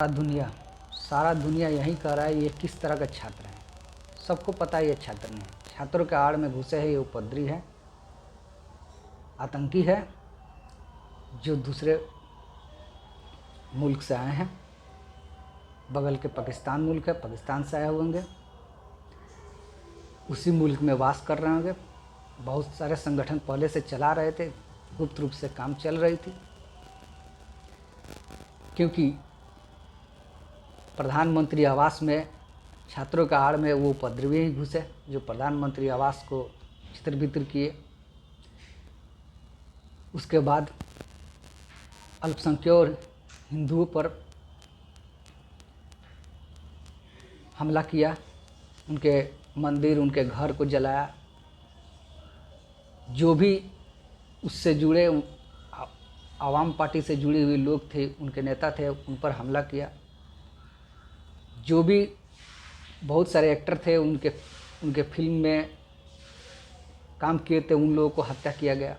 दुनिया सारा दुनिया यही कह रहा है ये किस तरह का छात्र है। सबको पता है ये छात्र नहीं है। छात्रों के आड़ में घुसे हैं ये उपद्रवी है, आतंकी है, जो दूसरे मुल्क से आए हैं। बगल के पाकिस्तान मुल्क है, पाकिस्तान से आए होंगे, उसी मुल्क में वास कर रहे होंगे। बहुत सारे संगठन पहले से चला रहे थे, गुप्त रूप से काम चल रही थी, क्योंकि प्रधानमंत्री आवास में छात्रों का आड़ में वो उपद्रवी ही घुसे जो प्रधानमंत्री आवास को छितर बितर किए। उसके बाद अल्पसंख्यक और हिंदुओं पर हमला किया, उनके मंदिर, उनके घर को जलाया। जो भी उससे जुड़े आवाम पार्टी से जुड़े हुए लोग थे, उनके नेता थे, उन पर हमला किया। जो भी बहुत सारे एक्टर थे, उनके फिल्म में काम किए थे, उन लोगों को हत्या किया गया।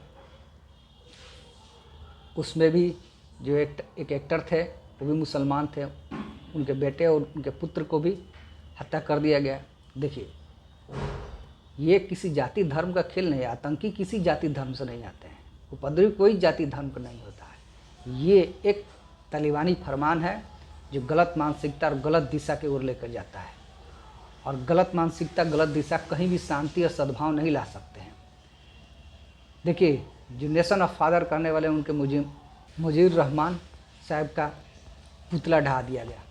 उसमें भी जो एक एक्टर थे वो भी मुसलमान थे, उनके बेटे और उनके पुत्र को भी हत्या कर दिया गया। देखिए, ये किसी जाति धर्म का खेल नहीं है। आतंकी किसी जाति धर्म से नहीं आते हैं, उपद्रवी कोई जाति धर्म का नहीं होता है। ये एक तालिबानी फरमान है जो गलत मानसिकता और गलत दिशा की ओर लेकर जाता है, और गलत मानसिकता, गलत दिशा कहीं भी शांति और सद्भाव नहीं ला सकते हैं। देखिए, जो नेशन ऑफ फादर करने वाले उनके मुजीर रहमान साहब का पुतला ढहा दिया गया।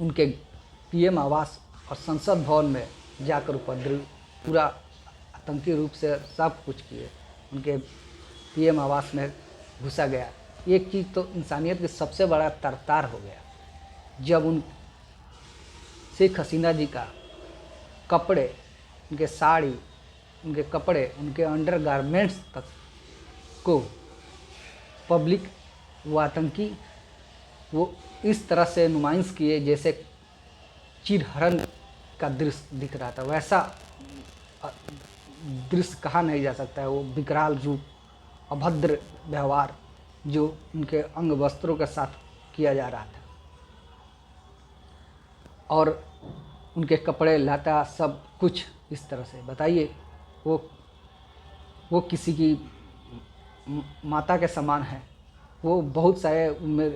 उनके पीएम आवास और संसद भवन में जाकर उपद्रवी पूरा आतंकी रूप से सब कुछ किए। उनके पीएम आवास में घुसा गया। एक चीज़ तो इंसानियत की सबसे बड़ा तरतार हो गया जब उन शेख हसीना जी का कपड़े, उनके साड़ी, उनके कपड़े, उनके अंडर गारमेंट्स तक को पब्लिक वो आतंकी वो इस तरह से नुमाइश किए जैसे चिरहरण का दृश्य दिख रहा था। वैसा दृश्य कहा नहीं जा सकता है। वो विकराल रूप, अभद्र व्यवहार जो उनके अंग वस्त्रों के साथ किया जा रहा था, और उनके कपड़े लाता सब कुछ इस तरह से। बताइए, वो किसी की माता के समान है। वो बहुत सारे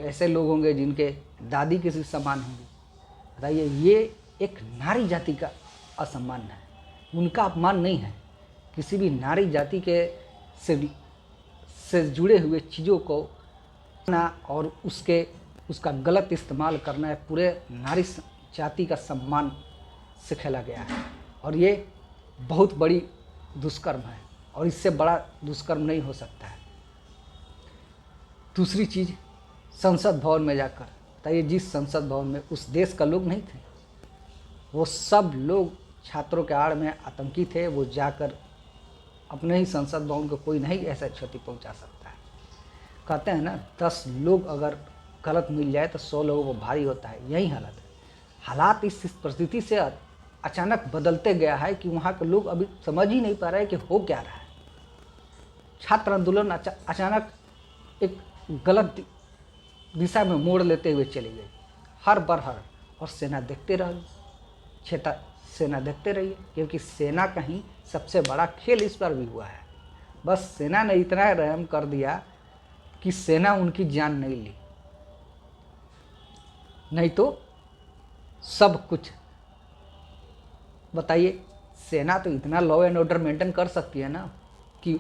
ऐसे लोग होंगे जिनके दादी किसी समान होंगी। बताइए, ये एक नारी जाति का असम्मान है, उनका अपमान नहीं है। किसी भी नारी जाति के से जुड़े हुए चीज़ों को ना और उसका गलत इस्तेमाल करना है पूरे नारी जाति का सम्मान से खेला गया है, और ये बहुत बड़ी दुष्कर्म है, और इससे बड़ा दुष्कर्म नहीं हो सकता है। दूसरी चीज़, संसद भवन में जाकर बताइए, जिस संसद भवन में उस देश का लोग नहीं थे, वो सब लोग छात्रों के आड़ में आतंकी थे। वो जाकर अपने ही संसद भवन को कोई नहीं ऐसा क्षति पहुंचा सकता है। कहते हैं ना, 10 लोग अगर गलत मिल जाए तो 100 लोगों को भारी होता है। यही हालत है। हालात इस परिस्थिति से अचानक बदलते गया है कि वहाँ के लोग अभी समझ ही नहीं पा रहे कि हो क्या रहा है। छात्र आंदोलन अचानक एक गलत दिशा में मोड़ लेते हुए चली गई, हर बरहर, और सेना देखते रह गई। सेना देखते रहिए, क्योंकि सेना का ही सबसे बड़ा खेल इस पर भी हुआ है। बस सेना ने इतना रहम कर दिया कि सेना उनकी जान नहीं ली, नहीं तो सब कुछ। बताइए, सेना तो इतना लॉ एंड ऑर्डर मेंटेन कर सकती है ना कि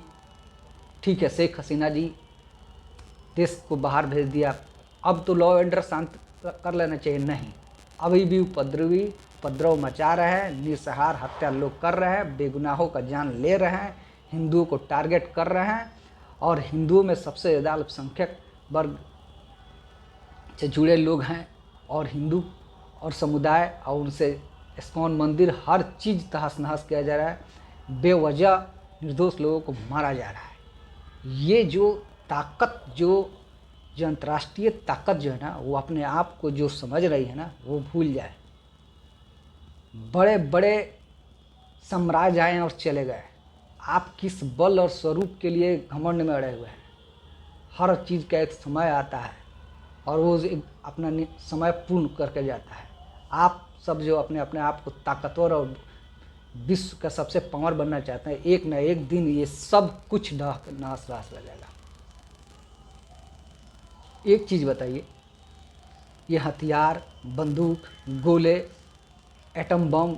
ठीक है, शेख हसीना जी देश को बाहर भेज दिया, अब तो लॉ एंड ऑर्डर शांत कर लेना चाहिए। नहीं, अभी भी उपद्रव मचा रहे हैं, निसहार हत्या लोग कर रहे हैं, बेगुनाहों का जान ले रहे हैं, हिंदुओं को टारगेट कर रहे हैं, और हिंदुओं में सबसे ज़्यादा अल्पसंख्यक वर्ग से जुड़े लोग हैं, और हिंदू और समुदाय और उनसे इस्कॉन मंदिर, हर चीज़ तहस नहस किया जा रहा है। बेवजह निर्दोष लोगों को मारा जा रहा है। ये जो ताकत, जो अंतर्राष्ट्रीय ताकत जो है ना, वो अपने आप को जो समझ रही है ना, वो भूल जाए। बड़े बड़े साम्राज्य आए और चले गए, आप किस बल और स्वरूप के लिए घमंड में अड़े हुए हैं। हर चीज़ का एक समय आता है और वो अपना समय पूर्ण करके जाता है। आप सब जो अपने अपने आप को ताकतवर और विश्व का सबसे पावर बनना चाहते हैं, एक न एक दिन ये सब कुछ नाश हो जाएगा। एक चीज़ बताइए, ये हथियार, बंदूक, गोले, एटम बम,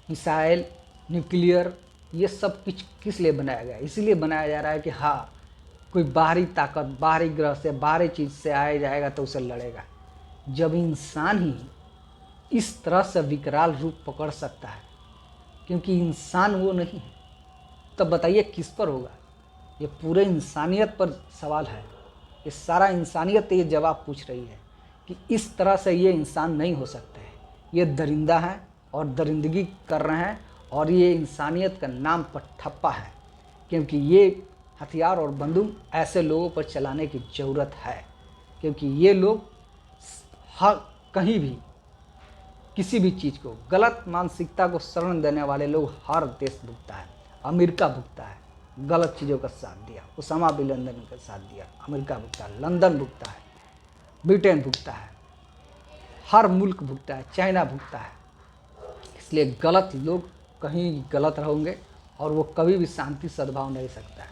मिसाइल, न्यूक्लियर, ये सब कुछ किस लिए बनाया गया? इसीलिए बनाया जा रहा है कि हाँ, कोई बाहरी ताकत, बाहरी ग्रह से, बाहरी चीज़ से आया जाएगा तो उसे लड़ेगा। जब इंसान ही इस तरह से विकराल रूप पकड़ सकता है, क्योंकि इंसान वो नहीं है, तब बताइए किस पर होगा? ये पूरे इंसानियत पर सवाल है। ये सारा इंसानियत ये जवाब पूछ रही है कि इस तरह से ये इंसान नहीं हो सकते हैं। ये दरिंदा है और दरिंदगी कर रहे हैं, और ये इंसानियत का नाम पर ठप्पा है, क्योंकि ये हथियार और बंदूक ऐसे लोगों पर चलाने की ज़रूरत है, क्योंकि ये लोग हर कहीं भी किसी भी चीज़ को, गलत मानसिकता को शरण देने वाले लोग हर देश भुगता है। अमेरिका भुगता है, गलत चीज़ों का साथ दिया, उसामा बिन लादेन का साथ दिया, अमेरिका भुगता है, लंदन भुगता है, ब्रिटेन भुगता है, हर मुल्क भुगता है, चाइना भुगता है। इसलिए गलत लोग कहीं गलत रहेंगे और वो कभी भी शांति सद्भाव नहीं सकता है।